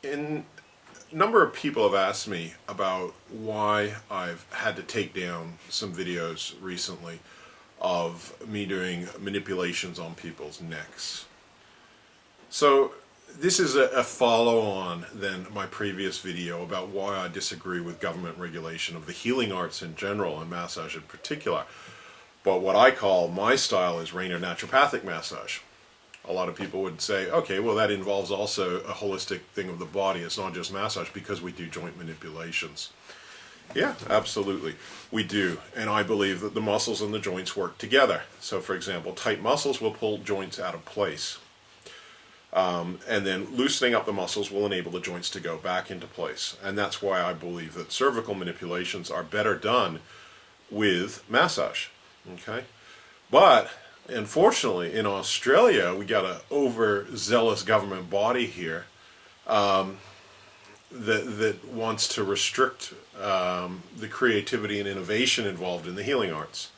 A number of people have asked me about why I've had to take down some videos recently of me doing manipulations on people's necks. So this is a follow-on than my previous video about why I disagree with government regulation of the healing arts in general and massage in particular. But what I call my style is Raynor naturopathic massage. A lot of people would say, okay, well that involves also a holistic thing of the body. It's not just massage because we do joint manipulations. Yeah, absolutely. We do. And I believe that the muscles and the joints work together. So for example, tight muscles will pull joints out of place. And then loosening up the muscles will enable the joints to go back into place. And that's why I believe that cervical manipulations are better done with massage. Okay? But unfortunately, in Australia, we got an overzealous government body here that wants to restrict the creativity and innovation involved in the healing arts.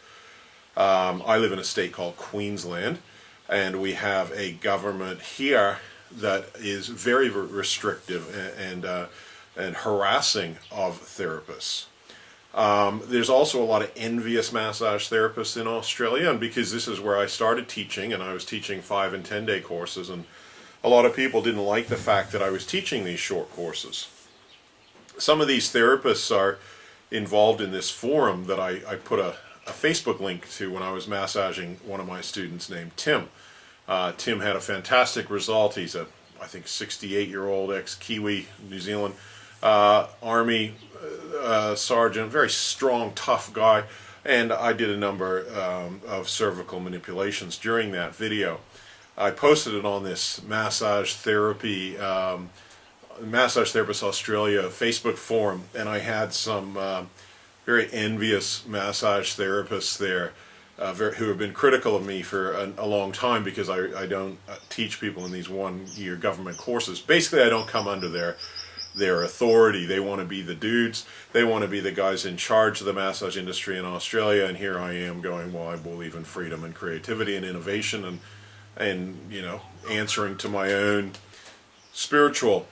I live in a state called Queensland, and we have a government here that is very restrictive and harassing of therapists. There's also a lot of envious massage therapists in Australia, and because this is where I started teaching, and I was teaching 5- and 10-day courses, and a lot of people didn't like the fact that I was teaching these short courses. Some of these therapists are involved in this forum that I put a Facebook link to when I was massaging one of my students named Tim. Tim had a fantastic result. He's a, I think, 68-year-old ex-Kiwi, New Zealand Army sergeant, very strong, tough guy, and I did a number of cervical manipulations during that video. I posted it on this Massage Therapist Australia Facebook forum, and I had some very envious massage therapists there who have been critical of me for a long time because I don't teach people in these one-year government courses. Basically, I don't come under their authority. They want to be the dudes. They want to be the guys in charge of the massage industry in Australia, and here I am going, well, I believe in freedom and creativity and innovation and you know, answering to my own spiritual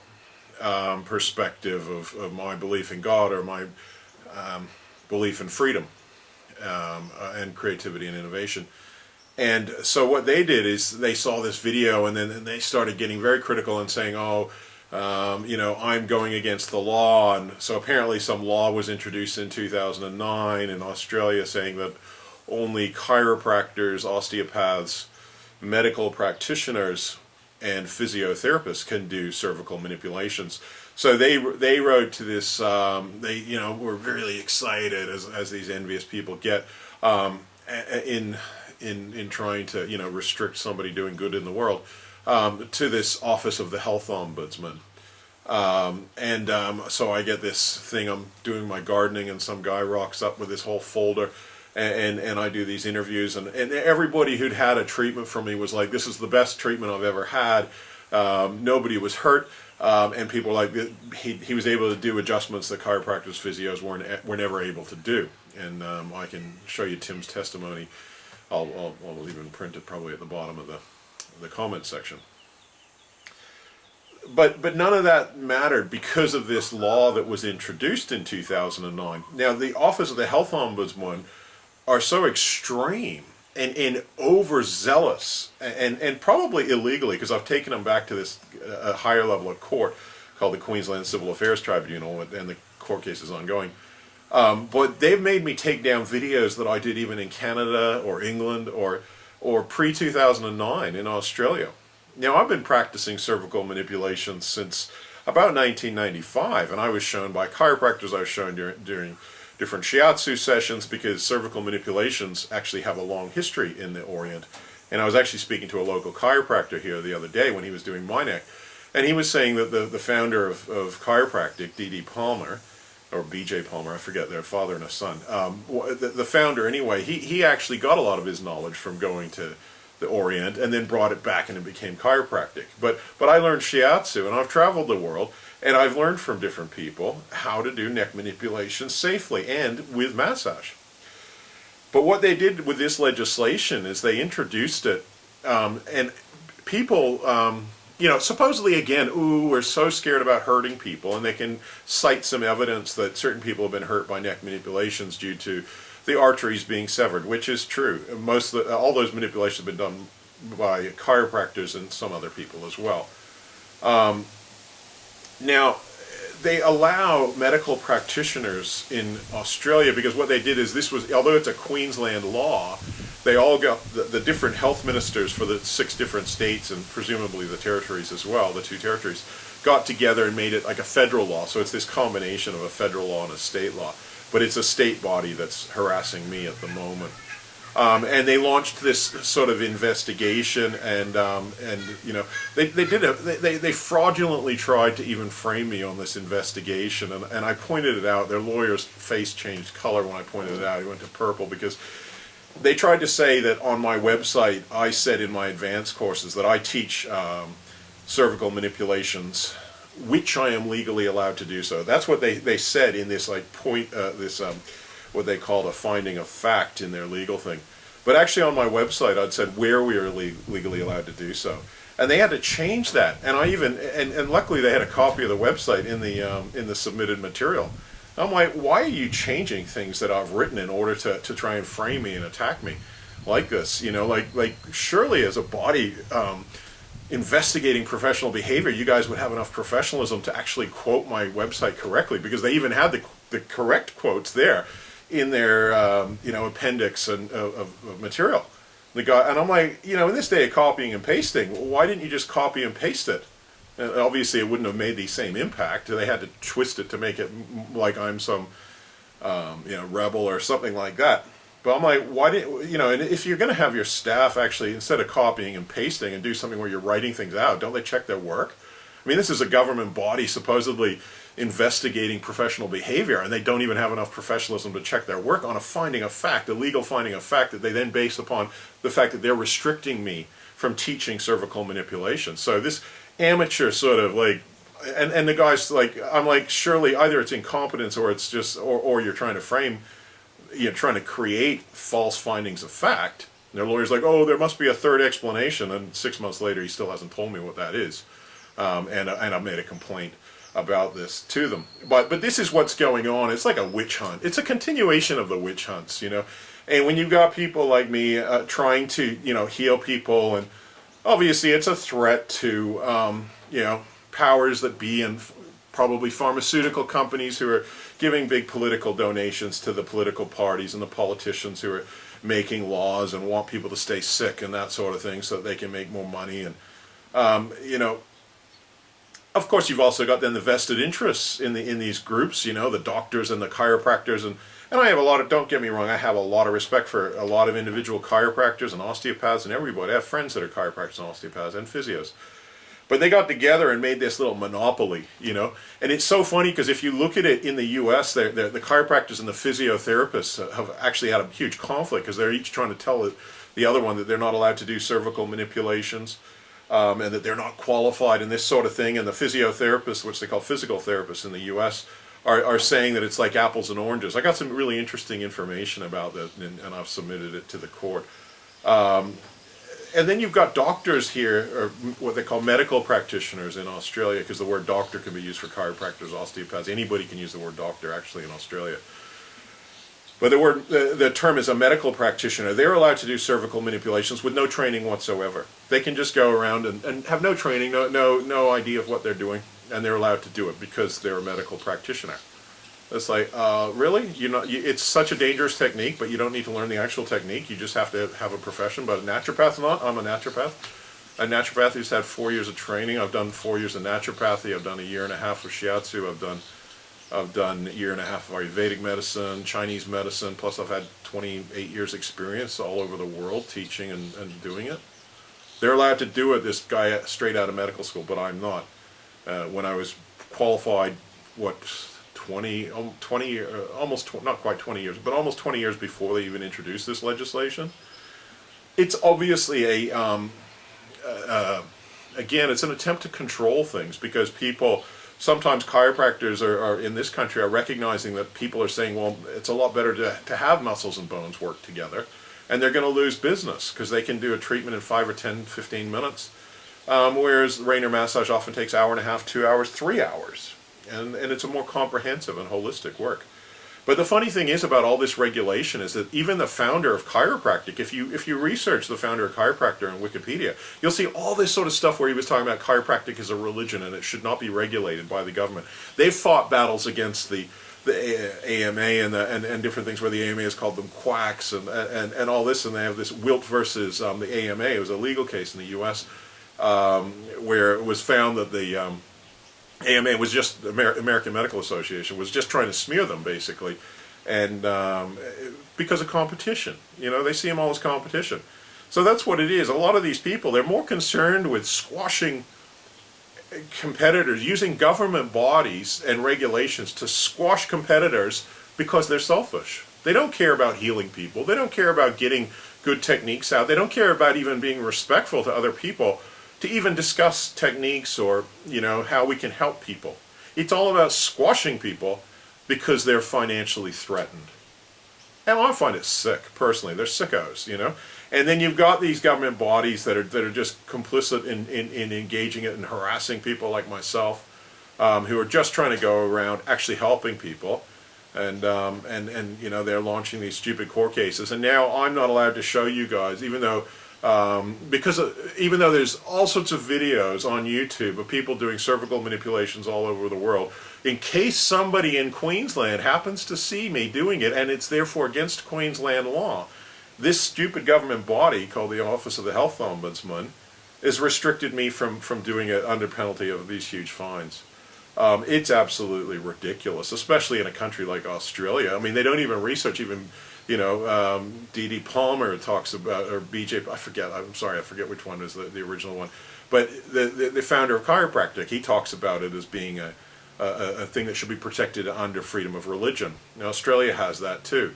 perspective of my belief in God or my belief in freedom and creativity and innovation. And so what they did is they saw this video and then they started getting very critical and saying, oh, you know, I'm going against the law. And so apparently some law was introduced in 2009 in Australia saying that only chiropractors, osteopaths, medical practitioners, and physiotherapists can do cervical manipulations. So they wrote to this, they were really excited as these envious people get in trying to restrict somebody doing good in the world to this Office of the Health Ombudsman. So I get this thing, I'm doing my gardening and some guy rocks up with this whole folder and I do these interviews and everybody who'd had a treatment from me was like, this is the best treatment I've ever had. Nobody was hurt. And people were like, he was able to do adjustments that chiropractors, physios were never able to do. And I can show you Tim's testimony. I'll even print it probably at the bottom of the comment section. But none of that mattered because of this law that was introduced in 2009. Now, the Office of the Health Ombudsman are so extreme and overzealous and probably illegally, because I've taken them back to this a higher level of court called the Queensland Civil Affairs Tribunal, and the court case is ongoing. But they've made me take down videos that I did even in Canada or England or pre-2009 in Australia. Now, I've been practicing cervical manipulation since about 1995, and I was shown by chiropractors, I was shown during different shiatsu sessions, because cervical manipulations actually have a long history in the Orient. And I was actually speaking to a local chiropractor here the other day when he was doing my neck, and he was saying that the founder of chiropractic, D.D. Palmer, or B.J. Palmer, I forget, their father and a son, the founder anyway, he actually got a lot of his knowledge from going to the Orient and then brought it back and it became chiropractic. But I learned shiatsu, and I've traveled the world, and I've learned from different people how to do neck manipulation safely and with massage. But what they did with this legislation is they introduced it, and people, supposedly again, ooh, we're so scared about hurting people, and they can cite some evidence that certain people have been hurt by neck manipulations due to the arteries being severed, which is true. All those manipulations have been done by chiropractors and some other people as well. Now, they allow medical practitioners in Australia, because what they did is, although it's a Queensland law, they all got the different health ministers for the 6 different states, and presumably the territories as well, the 2 territories, got together and made it like a federal law. So it's this combination of a federal law and a state law. But it's a state body that's harassing me at the moment. And they launched this sort of investigation, and they fraudulently tried to even frame me on this investigation, and I pointed it out. Their lawyer's face changed color when I pointed it out. He went to purple, because they tried to say that on my website I said in my advanced courses that I teach cervical manipulations, which I am legally allowed to do so. That's what they said in this what they called a finding of fact in their legal thing. But actually on my website I'd said where we are legally allowed to do so. And they had to change that. And and luckily they had a copy of the website in the submitted material. I'm like, why are you changing things that I've written in order to try and frame me and attack me like this? Like surely as a body investigating professional behavior, you guys would have enough professionalism to actually quote my website correctly, because they even had the correct quotes there in their appendix of material. The guy, and I'm like, in this day of copying and pasting, why didn't you just copy and paste it? And obviously it wouldn't have made the same impact. They had to twist it to make it like I'm some rebel or something like that. But I'm like, why didn't, and if you're going to have your staff actually, instead of copying and pasting and do something where you're writing things out, don't they check their work? I mean, this is a government body supposedly investigating professional behavior, and they don't even have enough professionalism to check their work on a finding of fact, a legal finding of fact that they then base upon the fact that they're restricting me from teaching cervical manipulation. So this amateur sort of and the guy's like, I'm like, surely either it's incompetence or it's just, or you're trying to frame, trying to create false findings of fact. And their lawyer's like, oh, there must be a third explanation, and 6 months later he still hasn't told me what that is. And I made a complaint about this to them. But this is what's going on. It's like a witch hunt. It's a continuation of the witch hunts, And when you've got people like me trying to, heal people, and obviously it's a threat to, powers that be, and probably pharmaceutical companies who are giving big political donations to the political parties and the politicians who are making laws and want people to stay sick and that sort of thing so that they can make more money. And, of course, you've also got then the vested interests in these groups, the doctors and the chiropractors, and I have a lot of, don't get me wrong, I have a lot of respect for a lot of individual chiropractors and osteopaths and everybody. I have friends that are chiropractors and osteopaths and physios. But they got together and made this little monopoly, and it's so funny because if you look at it in the U.S., the chiropractors and the physiotherapists have actually had a huge conflict because they're each trying to tell the other one that they're not allowed to do cervical manipulations. And that they're not qualified in this sort of thing. And the physiotherapists, which they call physical therapists in the U.S., are saying that it's like apples and oranges. I got some really interesting information about that, and I've submitted it to the court. And then you've got doctors here, or what they call medical practitioners in Australia, because the word doctor can be used for chiropractors, osteopaths. Anybody can use the word doctor, actually, in Australia. But the term is a medical practitioner. They're allowed to do cervical manipulations with no training whatsoever. They can just go around and have no training, no idea of what they're doing, and they're allowed to do it because they're a medical practitioner. It's like, really? It's such a dangerous technique, but you don't need to learn the actual technique. You just have to have a profession. But a naturopath, not. I'm a naturopath. A naturopath who's had 4 years of training. I've done 4 years of naturopathy. I've done a year and a half of shiatsu. I've done a year and a half of Ayurvedic medicine, Chinese medicine, plus I've had 28 years experience all over the world teaching and doing it. They're allowed to do it, this guy straight out of medical school, but I'm not. When I was qualified, not quite 20 years, but almost 20 years before they even introduced this legislation. It's obviously again, it's an attempt to control things because people, sometimes chiropractors are in this country are recognizing that people are saying, well, it's a lot better to have muscles and bones work together, and they're going to lose business because they can do a treatment in 5 or 10, 15 minutes. whereas Raynor massage often takes hour and a half, 2 hours, 3 hours. And it's a more comprehensive and holistic work. But the funny thing is about all this regulation is that even the founder of chiropractic, if you research the founder of chiropractor in Wikipedia, you'll see all this sort of stuff where he was talking about chiropractic as a religion and it should not be regulated by the government. They've fought battles against the AMA and different things where the AMA has called them quacks and all this, and they have this Wilt versus the AMA. It was a legal case in the U.S. Where it was found that the AMA was just, American Medical Association, was just trying to smear them, basically, and because of competition. You know, they see them all as competition. So that's what it is. A lot of these people, they're more concerned with squashing competitors, using government bodies and regulations to squash competitors because they're selfish. They don't care about healing people. They don't care about getting good techniques out. They don't care about even being respectful to other people, to even discuss techniques or, you know, how we can help people. It's all about squashing people because they're financially threatened. And I find it sick, personally. They're sickos, you know. And then you've got these government bodies that are just complicit in engaging it and harassing people like myself, who are just trying to go around actually helping people. And you know, they're launching these stupid court cases. And now I'm not allowed to show you guys, even though even though there's all sorts of videos on YouTube of people doing cervical manipulations all over the world, in case somebody in Queensland happens to see me doing it and it's therefore against Queensland law, this stupid government body called the Office of the Health Ombudsman has restricted me from doing it under penalty of these huge fines. It's absolutely ridiculous, especially in a country like Australia. I mean, they don't even research even. You know, D.D. Palmer talks about, or B.J. I forget. I'm sorry, I forget which one is the original one. But the founder of chiropractic, he talks about it as being a thing that should be protected under freedom of religion. Now, Australia has that too.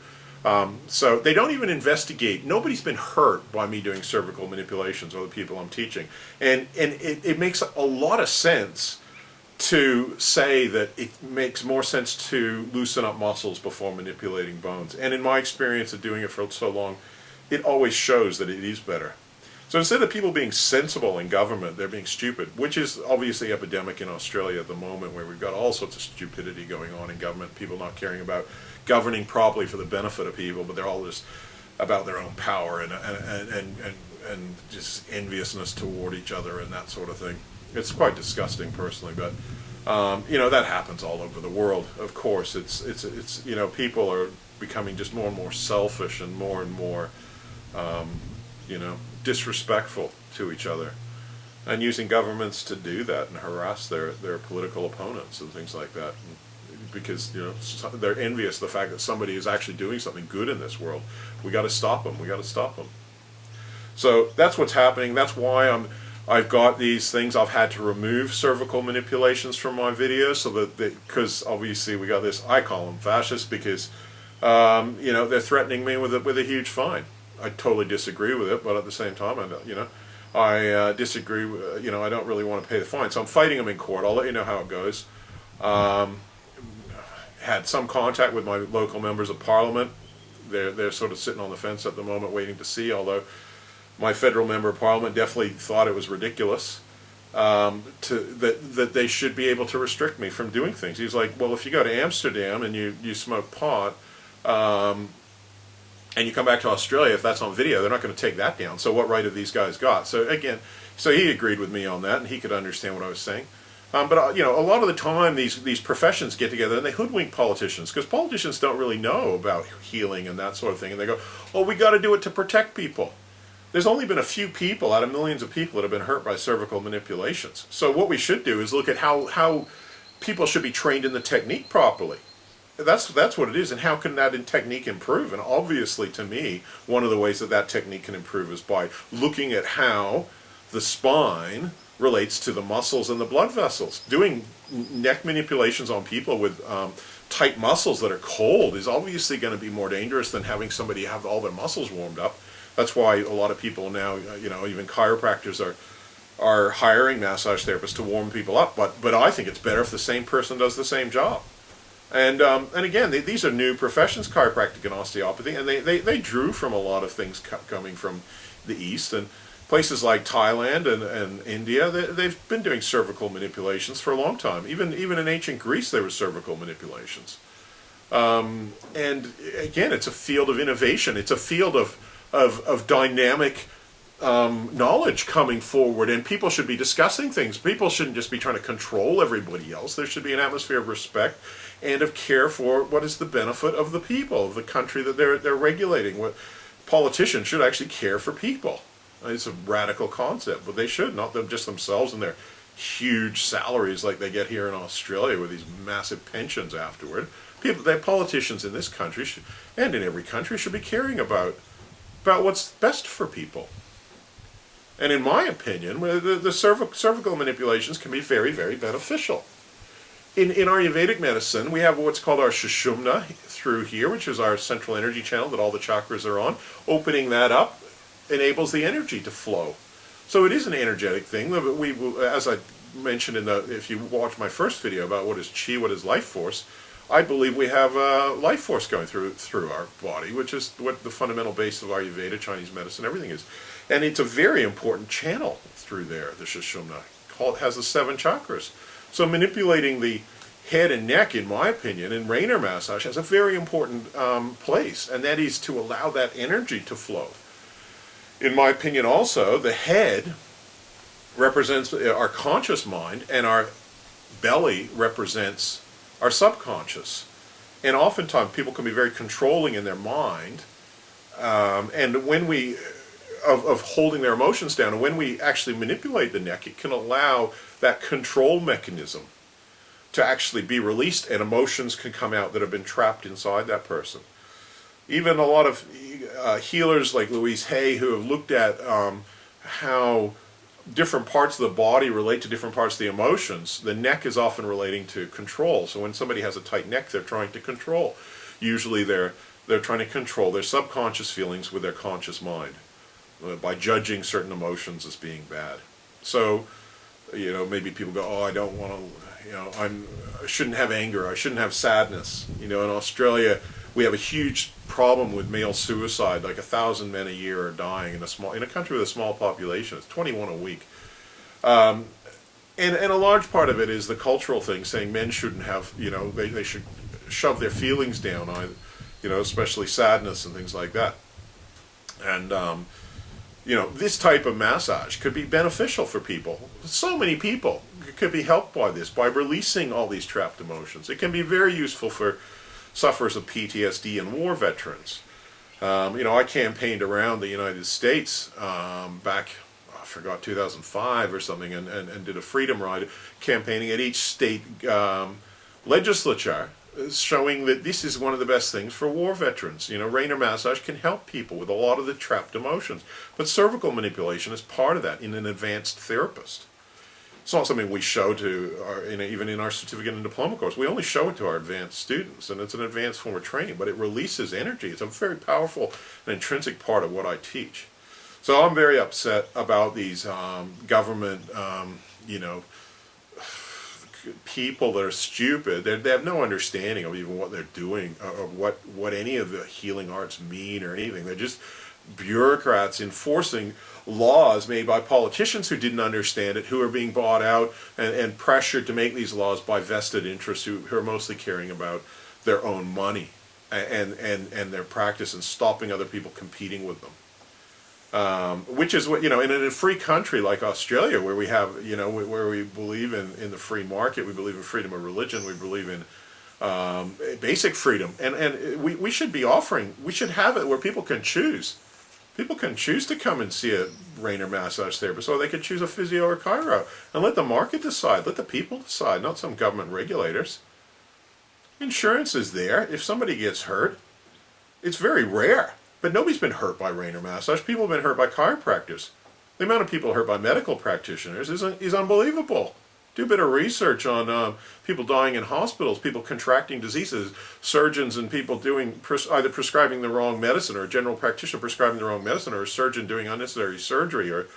So they don't even investigate. Nobody's been hurt by me doing cervical manipulations or the people I'm teaching, and it makes a lot of sense to say that it makes more sense to loosen up muscles before manipulating bones. And in my experience of doing it for so long, it always shows that it is better. So instead of people being sensible in government, they're being stupid, which is obviously epidemic in Australia at the moment, where we've got all sorts of stupidity going on in government, people not caring about governing properly for the benefit of people, but they're all just about their own power and just enviousness toward each other and that sort of thing. It's quite disgusting, personally, but you know, that happens all over the world. Of course, it's you know, people are becoming just more and more selfish and more you know, disrespectful to each other, and using governments to do that and harass their political opponents and things like that, because, you know, they're envious of the fact that somebody is actually doing something good in this world. We got to stop them. We got to stop them. So that's what's happening. That's why I've got these things. I've had to remove cervical manipulations from my videos, so that because obviously we got this. I call them fascists because you know, they're threatening me with a huge fine. I totally disagree with it, but at the same time, I disagree. You know, I don't really want to pay the fine, so I'm fighting them in court. I'll let you know how it goes. Had some contact with my local members of parliament. They're sort of sitting on the fence at the moment, waiting to see. Although my federal member of parliament definitely thought it was ridiculous that they should be able to restrict me from doing things. He's like, well, if you go to Amsterdam and you smoke pot, and you come back to Australia, if that's on video, they're not going to take that down. So what right have these guys got? So again, so he agreed with me on that, and he could understand what I was saying. But you know, a lot of the time these professions get together and they hoodwink politicians, because politicians don't really know about healing and that sort of thing, and they go, "Oh, we got to do it to protect people." There's only been a few people out of millions of people that have been hurt by cervical manipulations. So what we should do is look at how people should be trained in the technique properly. That's what it is, and how can that technique improve? And obviously, to me, one of the ways that technique can improve is by looking at how the spine relates to the muscles and the blood vessels. Doing neck manipulations on people with tight muscles that are cold is obviously going to be more dangerous than having somebody have all their muscles warmed up. That's why a lot of people now, you know, even chiropractors are hiring massage therapists to warm people up. But I think it's better if the same person does the same job. And again, these are new professions, chiropractic and osteopathy, and they drew from a lot of things coming from the East, and Places like Thailand and India, they've been doing cervical manipulations for a long time. Even in ancient Greece, there were cervical manipulations. And again, it's a field of innovation. It's a field of dynamic knowledge coming forward, and people should be discussing things. People shouldn't just be trying to control everybody else. There should be an atmosphere of respect and of care for what is the benefit of the people, of the country that they're regulating. What politicians should actually care for people. It's a radical concept, but they should, not them just themselves and their huge salaries like they get here in Australia with these massive pensions afterward. The politicians in this country should, and in every country, should be caring about what's best for people. And in my opinion, the cervical manipulations can be very, very beneficial. In Ayurvedic medicine, we have what's called our Sushumna through here, which is our central energy channel that all the chakras are on. Opening that up enables the energy to flow. So it is an energetic thing. We, as I mentioned if you watch my first video about what is chi, what is life force, I believe we have life force going through our body, which is what the fundamental base of Ayurveda, Chinese medicine, everything is. And it's a very important channel through there, the Sushumna. It has the 7 chakras. So manipulating the head and neck, in my opinion, in Raynor massage has a very important place, and that is to allow that energy to flow. In my opinion also, the head represents our conscious mind, and our belly represents our subconscious. And oftentimes people can be very controlling in their mind, and when we of holding their emotions down, and when we actually manipulate the neck, it can allow that control mechanism to actually be released, and emotions can come out that have been trapped inside that person. Even a lot of healers like Louise Hay, who have looked at how different parts of the body relate to different parts of the emotions. The neck is often relating to control. So when somebody has a tight neck, they're trying to control. Usually they're trying to control their subconscious feelings with their conscious mind by judging certain emotions as being bad. So, maybe people go, oh, I don't want to, I shouldn't have anger, I shouldn't have sadness. In Australia, we have a huge problem with male suicide. Like 1,000 men a year are dying in a country with a small population. It's 21 a week. And a large part of it is the cultural thing, saying men shouldn't have, they should shove their feelings down, especially sadness and things like that. And, this type of massage could be beneficial for people. So many people could be helped by this, by releasing all these trapped emotions. It can be very useful for sufferers of PTSD and war veterans. I campaigned around the United States back, I forgot, 2005 or something, and did a freedom ride campaigning at each state legislature, showing that this is one of the best things for war veterans. Raynor massage can help people with a lot of the trapped emotions. But cervical manipulation is part of that in an advanced therapist. It's not something we show to even in our certificate and diploma course. We only show it to our advanced students, and it's an advanced form of training, but it releases energy. It's a very powerful and intrinsic part of what I teach. So I'm very upset about these government, people that are stupid. They have no understanding of even what they're doing, or what any of the healing arts mean or anything. They're just bureaucrats enforcing laws made by politicians who didn't understand it, who are being bought out and pressured to make these laws by vested interests who are mostly caring about their own money and their practice, and stopping other people competing with them. Which is what, in a free country like Australia, where we have, where we believe in the free market, we believe in freedom of religion, we believe in basic freedom, and we should be we should have it where people can choose. People can choose to come and see a Raynor massage therapist, or they could choose a physio or chiro, and let the market decide, let the people decide, not some government regulators. Insurance is there. If somebody gets hurt, it's very rare, but nobody's been hurt by Raynor massage. People have been hurt by chiropractors. The amount of people hurt by medical practitioners is unbelievable. Do a bit of research on people dying in hospitals, people contracting diseases, surgeons and people doing either prescribing the wrong medicine, or a general practitioner prescribing the wrong medicine, or a surgeon doing unnecessary surgery, or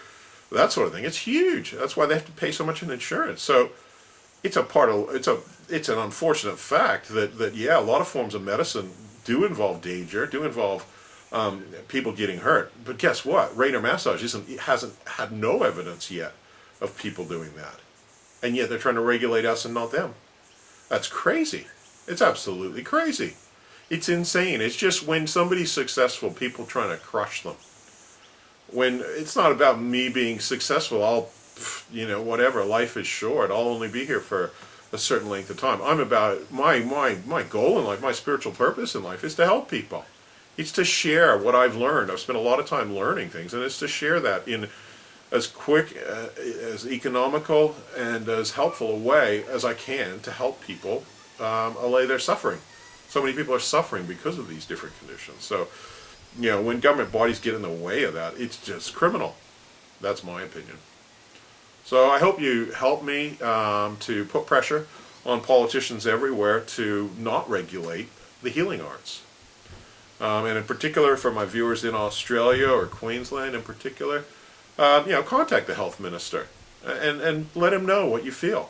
that sort of thing. It's huge. That's why they have to pay so much in insurance. So it's an unfortunate fact that a lot of forms of medicine do involve danger, do involve people getting hurt. But guess what? Raynor massage hasn't had no evidence yet of people doing that. And yet they're trying to regulate us and not them. That's crazy. It's absolutely crazy. It's insane. It's just when somebody's successful, people trying to crush them. When it's not about me being successful, whatever, life is short. I'll only be here for a certain length of time. I'm about, my goal in life, my spiritual purpose in life is to help people. It's to share what I've learned. I've spent a lot of time learning things, and it's to share that in as quick, as economical, and as helpful a way as I can to help people allay their suffering. So many people are suffering because of these different conditions. So, when government bodies get in the way of that, it's just criminal. That's my opinion. So I hope you help me to put pressure on politicians everywhere to not regulate the healing arts. And in particular, for my viewers in Australia or Queensland in particular, contact the health minister and let him know what you feel.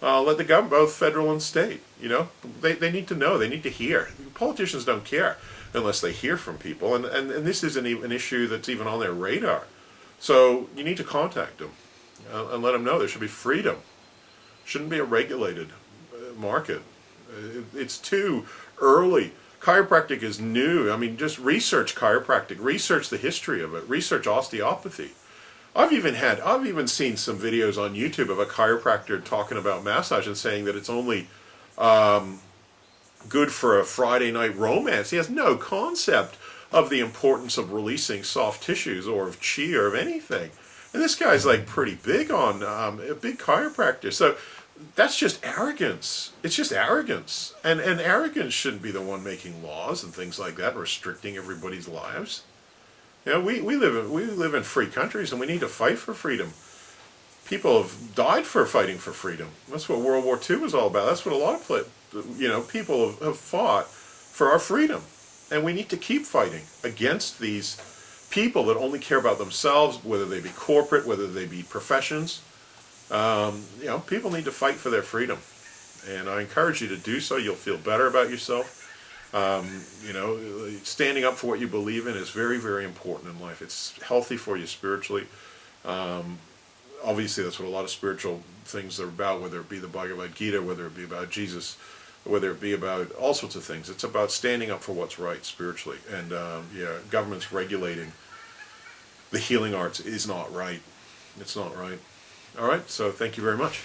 Let the government, both federal and state, they need to know, they need to hear. Politicians don't care unless they hear from people, and this isn't even an issue that's even on their radar. So you need to contact them and let them know there should be freedom. Shouldn't be a regulated market. It's too early. Chiropractic is new. I mean, just research chiropractic, research the history of it, research osteopathy. I've even seen some videos on YouTube of a chiropractor talking about massage and saying that it's only good for a Friday night romance. He has no concept of the importance of releasing soft tissues or of chi or of anything. And this guy's like pretty big on a big chiropractor. So that's just arrogance. It's just arrogance. And arrogance shouldn't be the one making laws and things like that, restricting everybody's lives. We live in free countries, and we need to fight for freedom. People have died for fighting for freedom. That's what World War II was all about. That's what a lot of people have fought for our freedom. And we need to keep fighting against these people that only care about themselves, whether they be corporate, whether they be professions. People need to fight for their freedom. And I encourage you to do so. You'll feel better about yourself. Standing up for what you believe in is very, very important in life. It's healthy for you spiritually. Obviously, that's what a lot of spiritual things are about, whether it be the Bhagavad Gita, whether it be about Jesus, whether it be about all sorts of things. It's about standing up for what's right spiritually. And governments regulating the healing arts is not right. It's not right. All right, so thank you very much.